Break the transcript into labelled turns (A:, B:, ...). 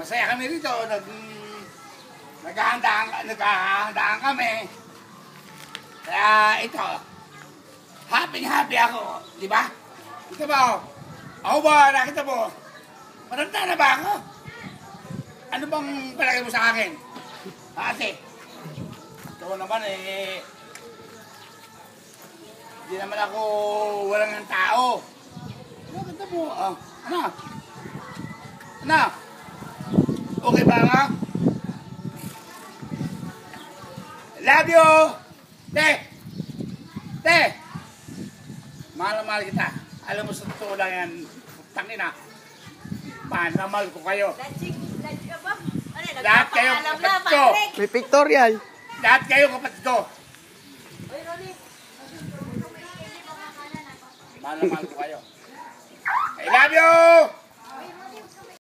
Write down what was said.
A: masaya kami rito. Naghahandaan kami. Kaya ito, happy ako, di ba? Ito ba, ako ba, nakita mo, matanda na ba ako? Ano bang palagay mo sa akin? Ate, ito naman hindi naman ako walang ng tao. Nakita mo, ano? Ano? Okay ba nga? Love you! Te! Mahal na mahal kita. Alam mo sa totoo lang yan, tangina. Mahal na mahal ko kayo. Lahat kayo kapatid ko.
B: May pictorial.
A: Lahat kayo kapatid ko. Mahal na mahal ko kayo. I love you!